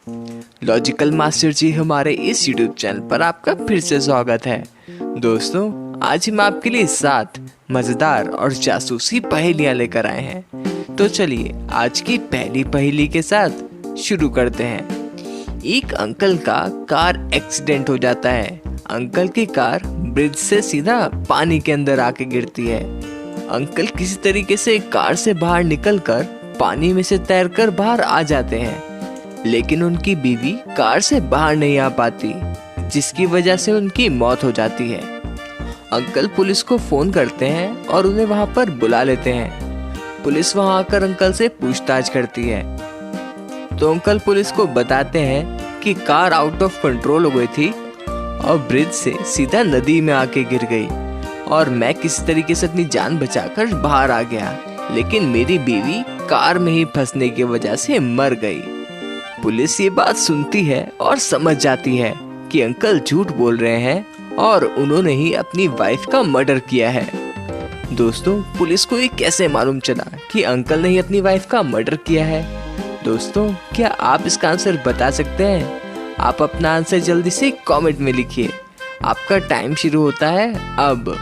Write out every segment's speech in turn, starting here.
Logical master जी हमारे इस YouTube channel पर आपका फिर से स्वागत है। दोस्तों, आज हम आपके लिए 7 मज़ेदार और जासूसी पहेलियां लेकर आए हैं। तो चलिए आज की पहली पहेली के साथ शुरू करते हैं। एक अंकल का कार एक्सीडेंट हो जाता है। अंकल की कार ब्रिज से सीधा पानी के अंदर आके गिरती है। अंकल किसी तरीके से कार से बाहर निकलकर पानी में से तैरकर बाहर आ जाते हैं, लेकिन उनकी बीवी कार से बाहर नहीं आ पाती, जिसकी वजह से उनकी मौत हो जाती है। अंकल पुलिस को फोन करते हैं और उन्हें वहां पर बुला लेते हैं। पुलिस वहां आकर अंकल से पूछताछ करती है। तो अंकल पुलिस को बताते हैं कि कार आउट ऑफ कंट्रोल हो गई थी और ब्रिज से सीधा नदी में आके गिर गई और मैं किसी तरीके से अपनी जान बचाकर बाहर आ गया, लेकिन मेरी बीवी कार में ही फंसने की वजह से मर गई। पुलिस ये बात सुनती है और समझ जाती है कि अंकल झूठ बोल रहे हैं और उन्होंने ही अपनी वाइफ का मर्डर किया है। दोस्तों, पुलिस को ये कैसे मालूम चला कि अंकल ने ही अपनी वाइफ का मर्डर किया है? दोस्तों, क्या आप इसका आंसर बता सकते हैं? आप अपना आंसर जल्दी से कमेंट में लिखिए। आपका टाइम शुरू होता है अब।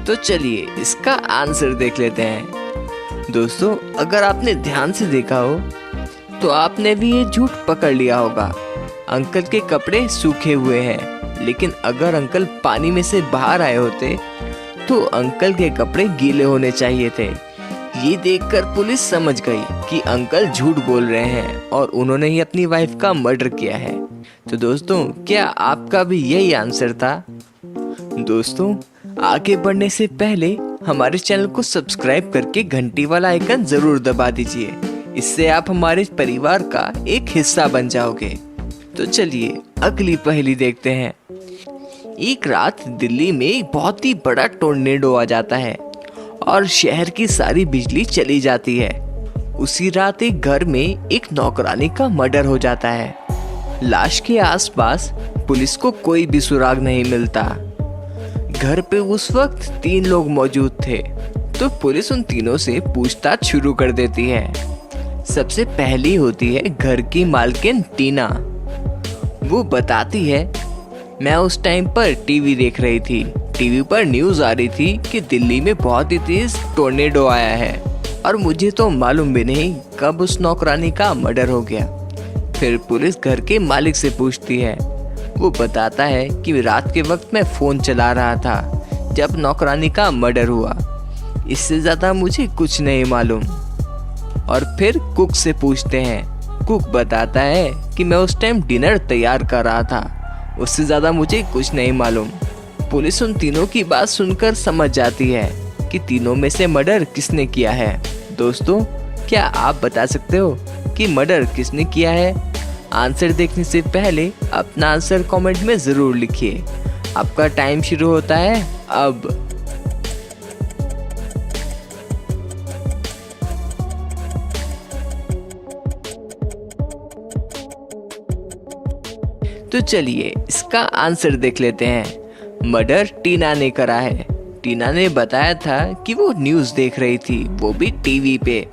तो चलिए इसका आंसर देख लेते हैं। दोस्तों, अगर आपने ध्यान से देखा हो तो आपने भी ये झूठ पकड़ लिया होगा। अंकल के कपड़े सूखे हुए हैं, लेकिन अगर अंकल पानी में से बाहर आए होते तो अंकल के कपड़े गीले होने चाहिए थे। ये देखकर पुलिस समझ गई कि अंकल झूठ बोल रहे हैं और उन्होंने ही अपनी वाइफ का मर्डर किया है। तो दोस्तों, क्या आपका भी यही आंसर था? दोस्तों, आगे बढ़ने से पहले हमारे चैनल को सब्सक्राइब करके घंटी वाला आइकन जरूर दबा दीजिए। इससे आप हमारे परिवार का एक हिस्सा बन जाओगे। तो चलिए अगली पहेली देखते हैं। एक रात दिल्ली में एक बहुत ही बड़ा टोर्नेडो आ जाता है और शहर की सारी बिजली चली जाती है। उसी रात एक घर में एक नौकरानी का मर्डर हो जाता है। लाश के आसपास पुलिस को कोई भी सुराग नहीं मिलता। घर पे उस वक्त 3 लोग मौजूद थे, तो पुलिस उन तीनों से पूछताछ शुरू कर देती है। सबसे पहली होती है घर की मालकिन टीना। वो बताती है, मैं उस टाइम पर टीवी देख रही थी। टीवी पर न्यूज़ आ रही थी कि दिल्ली में बहुत ही तेज टोर्नेडो आया है और मुझे तो मालूम भी नहीं कब उस नौकरानी का मर्डर हो गया। फिर पुलिस घर के मालिक से पूछती है। वो बताता है कि रात के वक्त मैं फ़ोन चला रहा था जब नौकरानी का मर्डर हुआ। इससे ज़्यादा मुझे कुछ नहीं मालूम। और फिर कुक से पूछते हैं। कुक बताता है कि मैं उस टाइम डिनर तैयार कर रहा था। उससे ज़्यादा मुझे कुछ नहीं मालूम। पुलिस उन तीनों की बात सुनकर समझ जाती है कि तीनों में से मर्डर किसने किया है। दोस्तों, क्या आप बता सकते हो कि मर्डर किसने किया है? आंसर देखने से पहले अपना आंसर कमेंट में ज़रूर लिखिए। आपका टाइम शुरू होता है अब। तो चलिए इसका आंसर देख लेते हैं। मर्डर टीना ने करा है। टीना ने बताया था कि वो न्यूज़ देख रही थी, वो भी टीवी पे,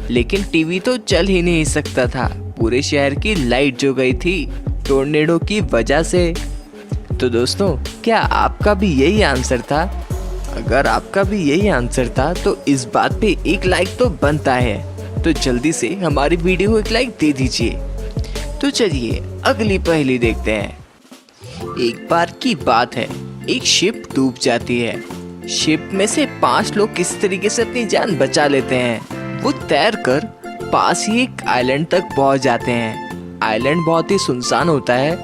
लेकिन टीवी तो चल ही नहीं सकता था। पूरे शहर की लाइट जो गई थी टोर्नेडो की वजह से। तो दोस्तों, क्या आपका भी यही आंसर था? अगर आपका भी यही आंसर था तो इस बात पे एक लाइक तो बनता है। तो जल्दी से हमारी वीडियो को एक लाइक दे दीजिए। तो चलिए अगली पहेली देखते हैं। एक बार की बात है, एक शिप डूब जाती है। शिप में से 5 लोग किस तरीके से अपनी जान बचा लेते हैं। वो तैरकर पास ही एक आइलैंड तक पहुंच जाते हैं। आइलैंड बहुत ही सुनसान होता है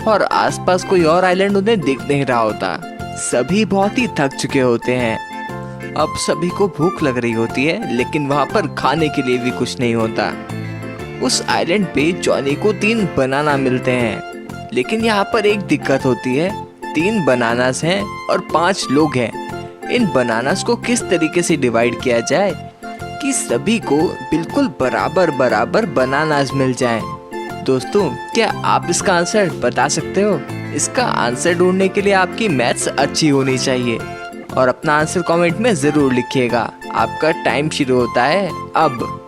और आसपास कोई और आइलैंड उन्हें दिख नहीं रहा होता। सभी बहुत ही थक चुके होते हैं। अब सभी को भूख लग रही होती है, लेकिन वहां पर खाने के लिए भी कुछ नहीं होता। उस आइलैंड पे जॉनी को 3 बनाना मिलते हैं, लेकिन यहाँ पर एक दिक्कत होती है। 3 बनानास हैं और 5 लोग हैं। इन बनानास को किस तरीके से डिवाइड किया जाए कि सभी को बिल्कुल बराबर बराबर बनानास मिल जाएं। दोस्तों, क्या आप इसका आंसर बता सकते हो? इसका आंसर ढूंढने के लिए आपकी मैथ्स अच्छी होनी चाहिए और अपना आंसर कमेंट में ज़रूर लिखिएगा। आपका टाइम शुरू होता है अब।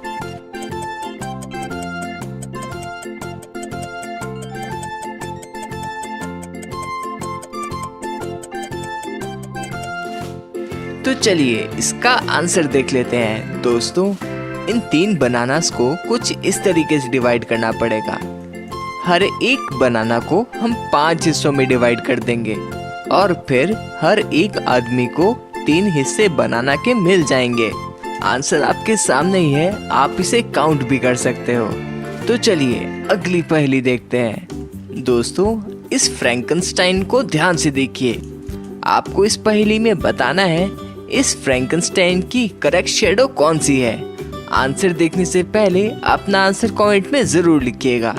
तो चलिए इसका आंसर देख लेते हैं। दोस्तों, इन 3 बनानास को कुछ इस तरीके से डिवाइड करना पड़ेगा। हर एक बनाना को हम 5 हिस्सों में डिवाइड कर देंगे और फिर हर एक आदमी को 3 हिस्से बनाना के मिल जाएंगे। आंसर आपके सामने ही है, आप इसे काउंट भी कर सकते हो। तो चलिए अगली पहेली देखते हैं। दोस्तों, इस फ्रैंकनस्टाइन को ध्यान से देखिए। आपको इस पहेली में बताना है इस फ्रैंकनस्टाइन की करेक्ट शैडो कौन सी है। आंसर देखने से पहले अपना आंसर कमेंट में जरूर लिखिएगा।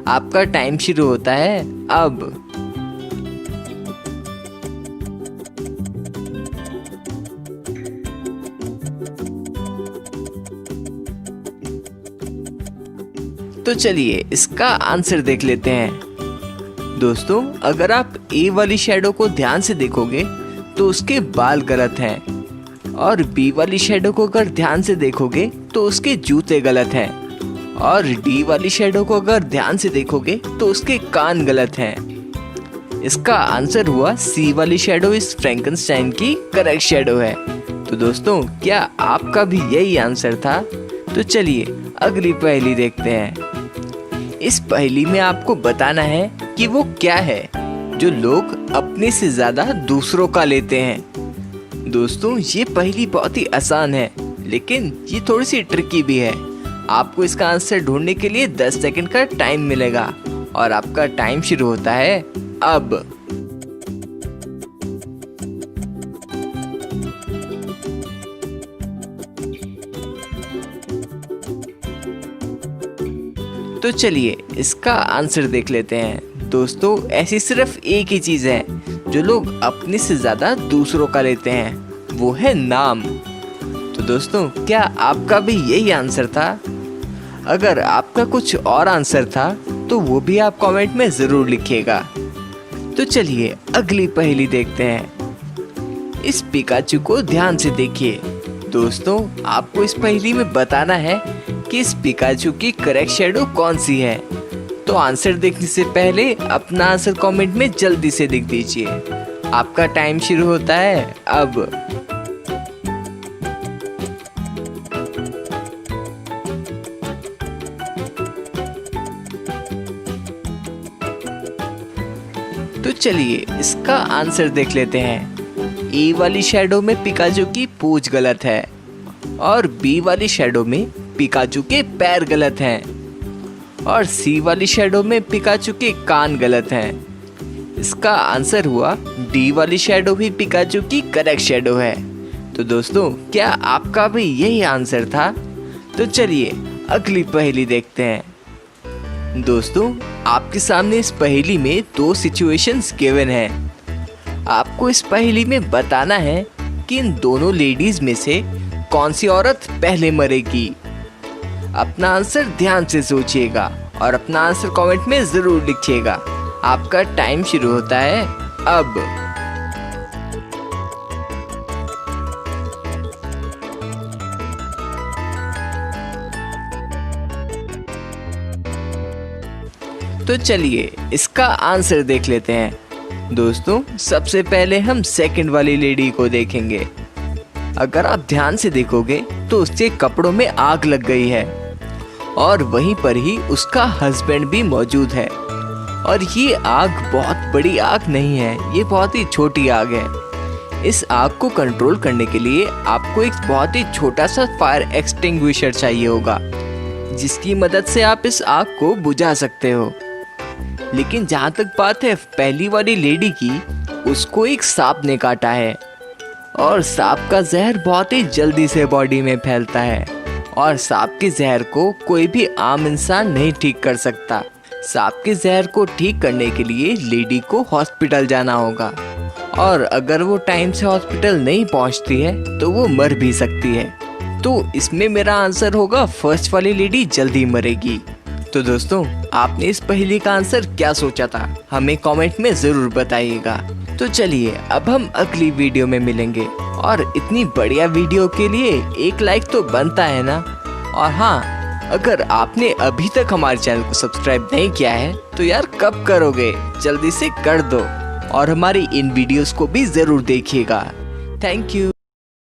आपका टाइम शुरू होता है अब। तो चलिए इसका आंसर देख लेते हैं। दोस्तों, अगर आप ए वाली शैडो को ध्यान से देखोगे तो उसके बाल गलत हैं और बी वाली शैडो को अगर ध्यान से देखोगे तो उसके जूते गलत हैं और डी वाली शैडो को अगर ध्यान से देखोगे तो उसके कान गलत हैं। इसका आंसर हुआ सी वाली शैडो इस फ्रैंकनस्टाइन की करेक्ट शैडो है। तो दोस्तों, क्या आपका भी यही आंसर था? तो चलिए अगली पहेली देखते हैं। इस पहेली में आपको बताना है कि वो क्या है जो लोग अपने से ज्यादा दूसरों का लेते हैं। दोस्तों, ये पहेली बहुत ही आसान है लेकिन ये थोड़ी सी ट्रिकी भी है। आपको इसका आंसर ढूंढने के लिए 10 सेकंड का टाइम मिलेगा और आपका टाइम शुरू होता है अब। तो चलिए इसका आंसर देख लेते हैं। दोस्तों, ऐसी सिर्फ एक ही चीज है जो लोग अपने से ज्यादा दूसरों का लेते हैं, वो है नाम। तो दोस्तों, क्या आपका भी यही आंसर था? अगर आपका कुछ और आंसर था तो वो भी आप कमेंट में जरूर लिखिएगा। तो चलिए अगली पहेली देखते हैं। इस पिकाचू को ध्यान से देखिए। दोस्तों, आपको इस पहेली में बताना है कि इस पिकाचू की करेक्ट शैडो कौन सी है। तो आंसर देखने से पहले अपना आंसर कमेंट में जल्दी से लिख दीजिए। आपका टाइम शुरू होता है अब। तो चलिए इसका आंसर देख लेते हैं। ए वाली शैडो में पिकाचू की पूंछ गलत है और बी वाली शैडो में पिकाचू के पैर गलत हैं और सी वाली शैडो में पिकाचू के कान गलत हैं। इसका आंसर हुआ डी वाली शैडो भी पिकाचू की करेक्ट शैडो है। तो दोस्तों, क्या आपका भी यही आंसर था? तो चलिए अगली पहेली देखते हैं। दोस्तों, आपके सामने इस पहेली में 2 सिचुएशंस गिवन हैं। आपको इस पहेली में बताना है कि इन दोनों लेडीज में से कौन सी औरत पहले मरेगी। अपना आंसर ध्यान से सोचिएगा और अपना आंसर कमेंट में जरूर लिखिएगा। आपका टाइम शुरू होता है अब। तो चलिए इसका आंसर देख लेते हैं। दोस्तों, सबसे पहले हम सेकंड वाली लेडी को देखेंगे। अगर आप ध्यान से देखोगे तो उसके कपड़ों में आग लग गई है और वहीं पर ही उसका हस्बैंड भी मौजूद है। और ये आग बहुत बड़ी आग नहीं है, ये बहुत ही छोटी आग है। इस आग को कंट्रोल करने के लिए आपको एक बहुत ही छोटा सा फायर एक्सटिंग्विशर चाहिए होगा, जिसकी मदद से आप इस आग को बुझा सकते हो। लेकिन जहाँ तक बात है पहली वाली लेडी की, उसको एक सांप ने काटा है और सांप का जहर बहुत ही जल्दी से बॉडी में फैलता है और सांप के जहर को कोई भी आम इंसान नहीं ठीक कर सकता। सांप के जहर को ठीक करने के लिए लेडी को हॉस्पिटल जाना होगा और अगर वो टाइम से हॉस्पिटल नहीं पहुंचती है तो वो मर भी सकती है। तो इसमें मेरा आंसर होगा फर्स्ट वाली लेडी जल्दी मरेगी। तो दोस्तों, आपने इस पहेली का आंसर क्या सोचा था, हमें कमेंट में जरूर बताइएगा। तो चलिए अब हम अगली वीडियो में मिलेंगे, और इतनी बढ़िया वीडियो के लिए एक लाइक तो बनता है ना। और हाँ, अगर आपने अभी तक हमारे चैनल को सब्सक्राइब नहीं किया है तो यार कब करोगे, जल्दी से कर दो, और हमारी इन वीडियोस को भी जरूर देखिएगा। Thank you.